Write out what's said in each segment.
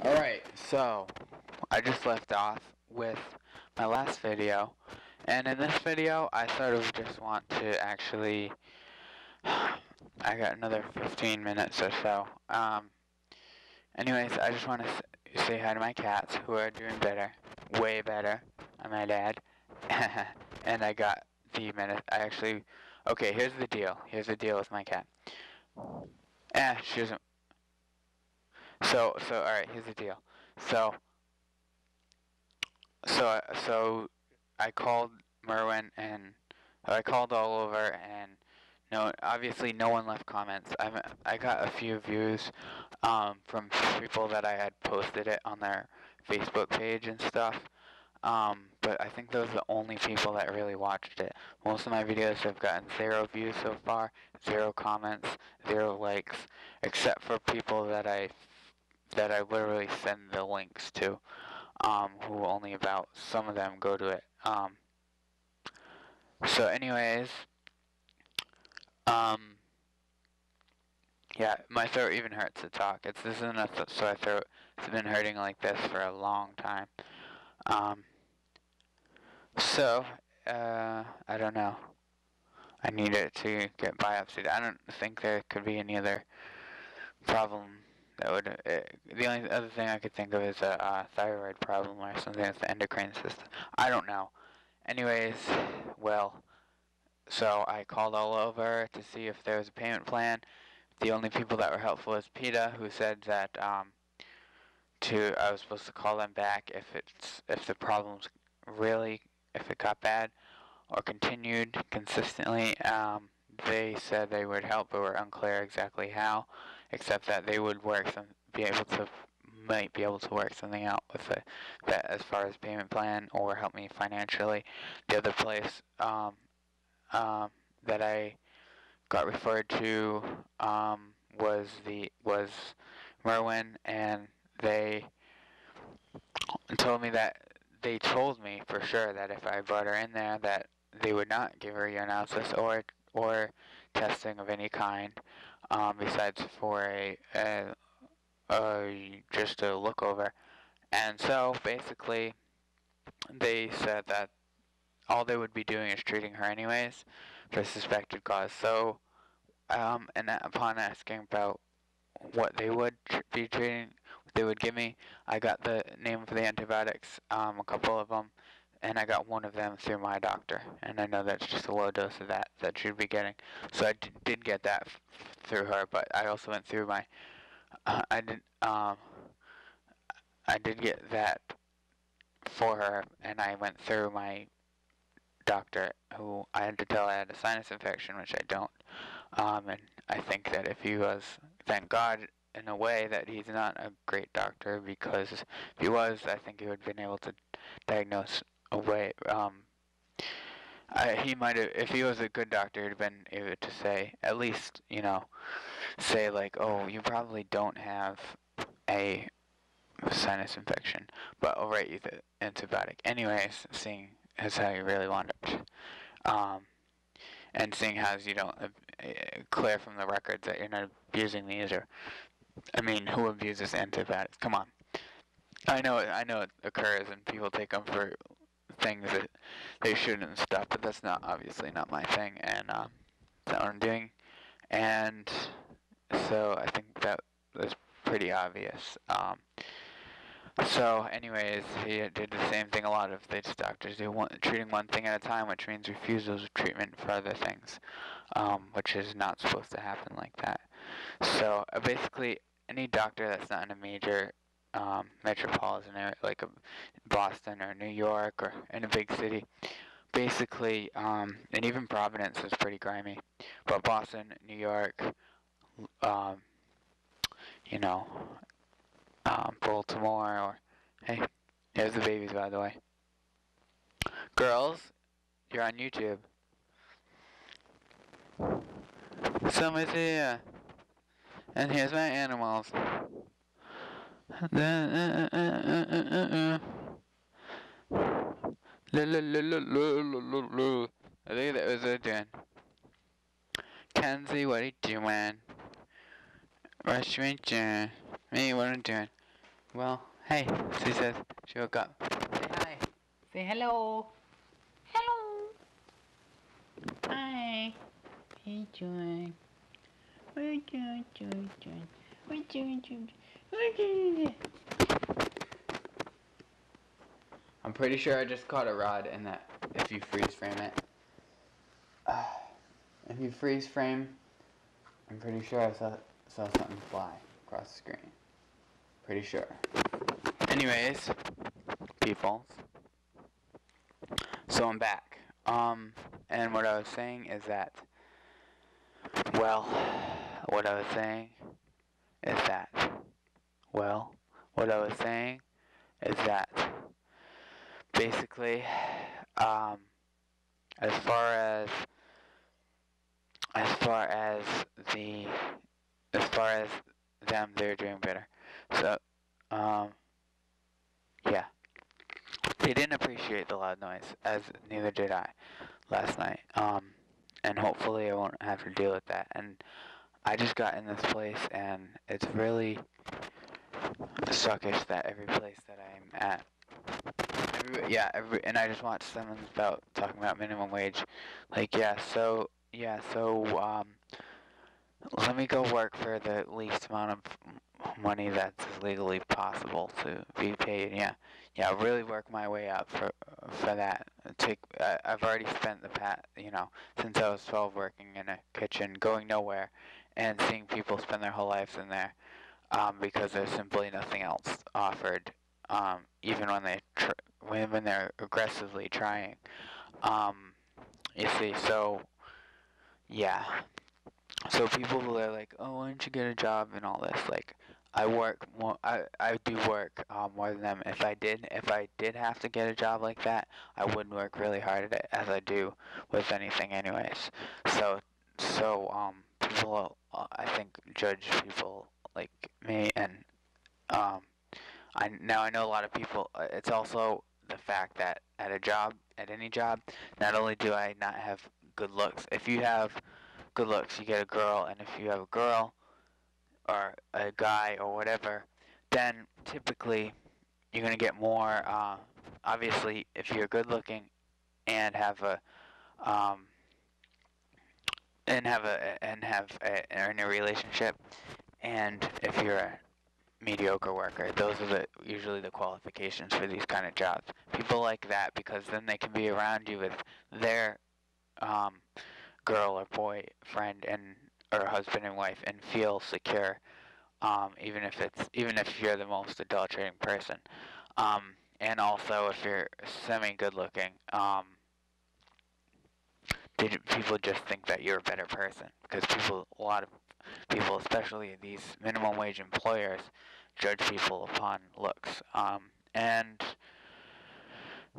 Alright, so I just left off with my last video, and in this video I sort of just want to actually, I got another 15 minutes or so. Anyways, I just want to say hi to my cats, who are doing better, way better, I might add. And I got the minute, okay, here's the deal with my cat. She doesn't. Alright, here's the deal. So I called Merwin, and I called all over, and obviously no one left comments. I got a few views from people that I had posted it on their Facebook page and stuff. But I think those are the only people that really watched it. Most of my videos have gotten 0 views so far, 0 comments, 0 likes, except for people that I literally send the links to, who only about some of them go to it. So anyways, yeah, my throat even hurts to talk. This isn't a sore throat. It's been hurting like this for a long time. I don't know. I need it to get biopsied. I don't think there could be any other problem that would, the only other thing I could think of is a thyroid problem or something with the endocrine system. I don't know. Anyways, well, so I called all over to see if there was a payment plan. The only people that were helpful was PETA, who said that I was supposed to call them back if the problems really, if it got bad or continued consistently. They said they would help, but were unclear exactly how, except that they would might be able to work something out with that as far as payment plan, or help me financially. The other place that I got referred to was Merwin, and they told me that they told me for sure that if I brought her in there, that they would not give her urinalysis or testing of any kind, besides for just a look over. And so basically, they said that all they would be doing is treating her anyways for suspected cause. So, and upon asking about what they would be treating, what they would give me, I got the name of the antibiotics, a couple of them, and I got one of them through my doctor, and I know that's just a low dose of that she'd be getting. So I did get that through her, but I also went through my, I did get that for her, and I went through my doctor, who I had to tell I had a sinus infection, which I don't. And I think that if he was, thank God, in a way, that he's not a great doctor, because if he was, I think he would have been able to diagnose a way. He might have, if he was a good doctor, he'd have been able to say, at least, say like, oh, you probably don't have a sinus infection, but I'll write you the antibiotic. Anyways, seeing as how you really want it. And seeing how you don't clear from the records that you're not abusing these, or, I mean, who abuses antibiotics? Come on. I know it occurs, and people take them for things that they shouldn't and stuff, but that's obviously not my thing, and that's not what I'm doing. And so I think that was pretty obvious. So anyways, he did the same thing a lot of these doctors do, treating one thing at a time, which means refusals of treatment for other things, which is not supposed to happen like that. So basically, any doctor that's not in a major metropolitan area, like Boston or New York or in a big city, basically, and even Providence is pretty grimy, but Boston, New York, Baltimore, or, hey, here's the babies, by the way. Girls, you're on YouTube. Summer's here, and here's my animals. I think that was what doing. Kenzie, what are you doing? Rush me, me, what I'm doing. Well, hey, she says, she woke up. Say hi. Say hello. Hello. Hi. Hey, Joy. What are you doing, Joy? What are you doing? What are you doing? I'm pretty sure I just caught a rod in that, if you freeze frame it. If you freeze frame, I'm pretty sure I saw something fly across the screen. Pretty sure. Anyways, people. So I'm back. And what I was saying is that, well, what I was saying is that, well, what I was saying is that, basically, as far as the, as far as them, they're doing better. So, yeah. They didn't appreciate the loud noise, as neither did I last night. And hopefully I won't have to deal with that. And I just got in this place, and it's really suckish that every place that I'm at, and I just watched someone talking about minimum wage. Like, let me go work for the least amount of money that's legally possible to be paid. Yeah, really work my way up for that. I've already spent since I was 12 working in a kitchen, going nowhere, and seeing people spend their whole lives in there, because there's simply nothing else offered, even when they're aggressively trying. Um, you see, so yeah. So people who are like, oh, why don't you get a job and all this? Like, I do work more than them. If I did have to get a job like that, I wouldn't work really hard at it as I do with anything, anyways. People, I think, judge people like me, and um, I know a lot of people. It's also the fact that at any job, not only do I not have good looks. If you have good looks, you get a girl, and if you have a girl or a guy or whatever, then typically you're gonna get more. Obviously, if you're good looking and have a um, are in a relationship, and if you're a mediocre worker, those are usually the qualifications for these kind of jobs. People like that because then they can be around you with their um, girl or boyfriend or husband and wife and feel secure, even if you're the most adulterating person, and also if you're semi good looking, people just think that you're a better person because a lot of people, especially these minimum wage employers, judge people upon looks. And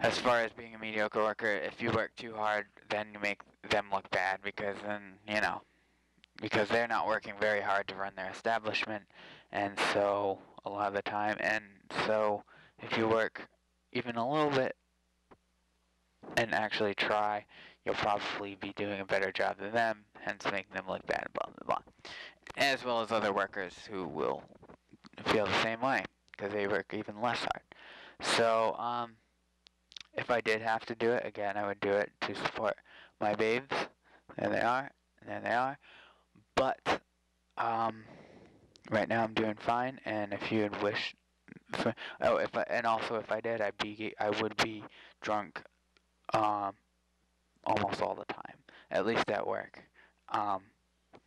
as far as being a mediocre worker, if you work too hard, then you make them look bad because because they're not working very hard to run their establishment, and so a lot of the time, and so if you work even a little bit and actually try, you'll probably be doing a better job than them, hence making them look bad, blah blah blah. As well as other workers who will feel the same way because they work even less hard. So, if I did have to do it again, I would do it to support my babes. There they are, there they are. But right now I'm doing fine, and if you would wish, if I did, I would be drunk, almost all the time, at least at work,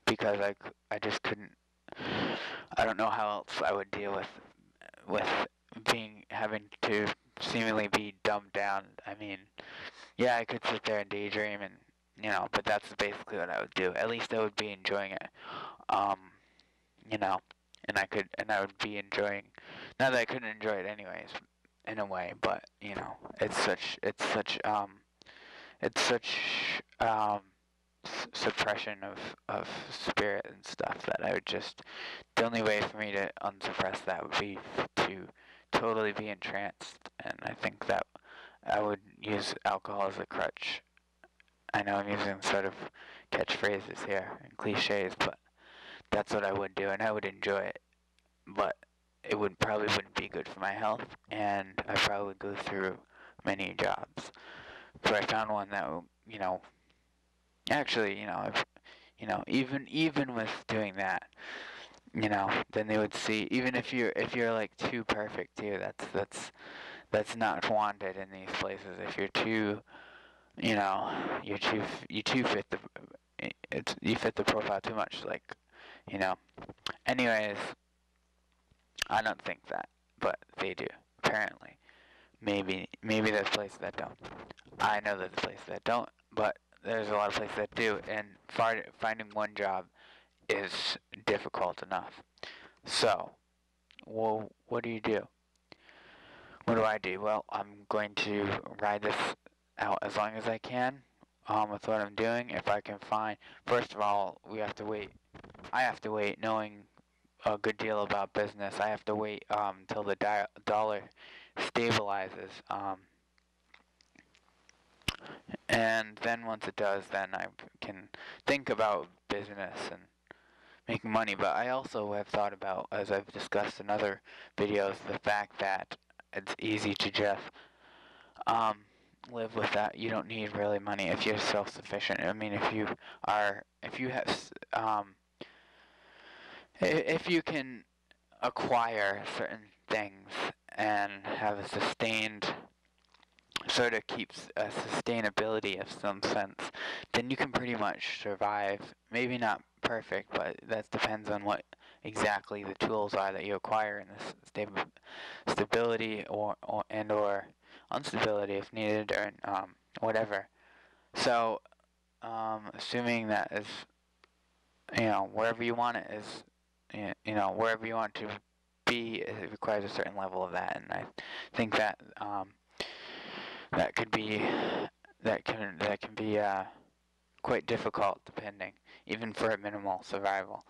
because I just couldn't. I don't know how else I would deal with having to seemingly be dumbed down. I mean, yeah, I could sit there and daydream but that's basically what I would do. At least I would be enjoying it. Um, and I would be enjoying, not that I couldn't enjoy it anyways, in a way, but, it's such, suppression of spirit and stuff that the only way for me to unsuppress that would be to totally be entranced, and I think that I would use alcohol as a crutch. I know I'm using sort of catchphrases here and cliches, but that's what I would do, and I would enjoy it. But it would probably wouldn't be good for my health, and I probably would go through many jobs. So I found one that, actually, even with doing that, then they would see, even if you're like too perfect too, that's not wanted in these places. If you're too, you too fit you fit the profile too much, like, you know. Anyways, I don't think that, but they do apparently. Maybe there's places that don't. I know there's places that don't, but there's a lot of places that do, and finding one job is difficult enough. So, well, what do you do? What do I do? Well, I'm going to ride this out as long as I can, with what I'm doing. If I can find, first of all, we have to wait. I have to wait, knowing a good deal about business. I have to wait till the dollar stabilizes, and then once it does, then I can think about business and making money. But I also have thought about, as I've discussed in other videos, the fact that it's easy to just um, live with that. You don't need really money if you're self-sufficient. I mean, if you have, if you can acquire certain things and have a sustained, sort of keeps a sustainability of some sense, then you can pretty much survive. Maybe not perfect, but that depends on what exactly the tools are that you acquire, and the stability or instability if needed, or whatever. So, assuming that is, wherever you want it is, wherever you want to be, it requires a certain level of that, and I think that that could be that can be quite difficult, depending, even for a minimal survival.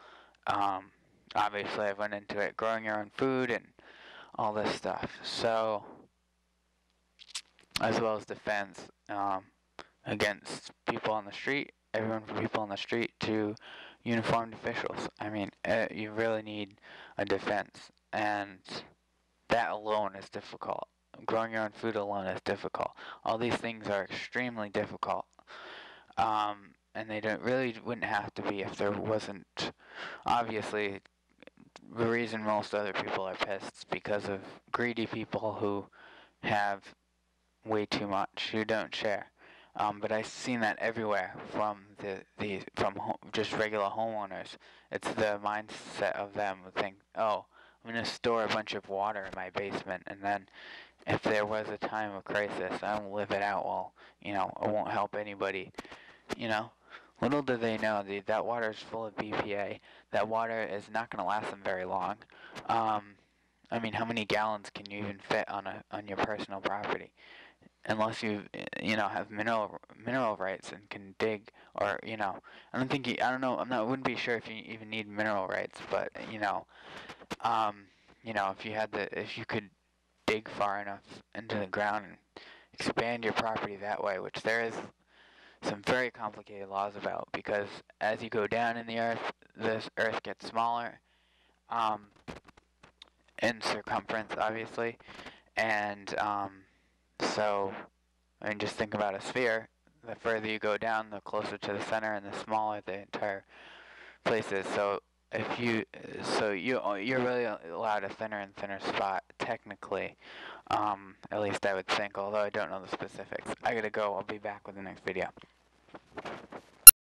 Um, Obviously, I've went into it, growing your own food and all this stuff. So, as well as defense, against people on the street, everyone from people on the street to uniformed officials. I mean, you really need a defense, and that alone is difficult. Growing your own food alone is difficult. All these things are extremely difficult, and they wouldn't have to be if there wasn't, obviously, the reason most other people are pissed is because of greedy people who have way too much, who don't share. But I've seen that everywhere, from just regular homeowners. It's the mindset of them who think, oh, I'm gonna store a bunch of water in my basement, and then if there was a time of crisis, I won't live it out. Well, it won't help anybody. You know, little do they know that water is full of BPA. That water is not gonna last them very long. I mean, how many gallons can you even fit on your personal property? Unless have mineral rights and can dig, or I don't know, I wouldn't be sure if you even need mineral rights, but if you could dig far enough into the ground and expand your property that way, which there is some very complicated laws about, because as you go down in the earth, this earth gets smaller, in circumference, obviously, and so, I mean, just think about a sphere. The further you go down, the closer to the center, and the smaller the entire place is. So you're really allowed a thinner and thinner spot, technically. At least I would think, although I don't know the specifics. I gotta go. I'll be back with the next video.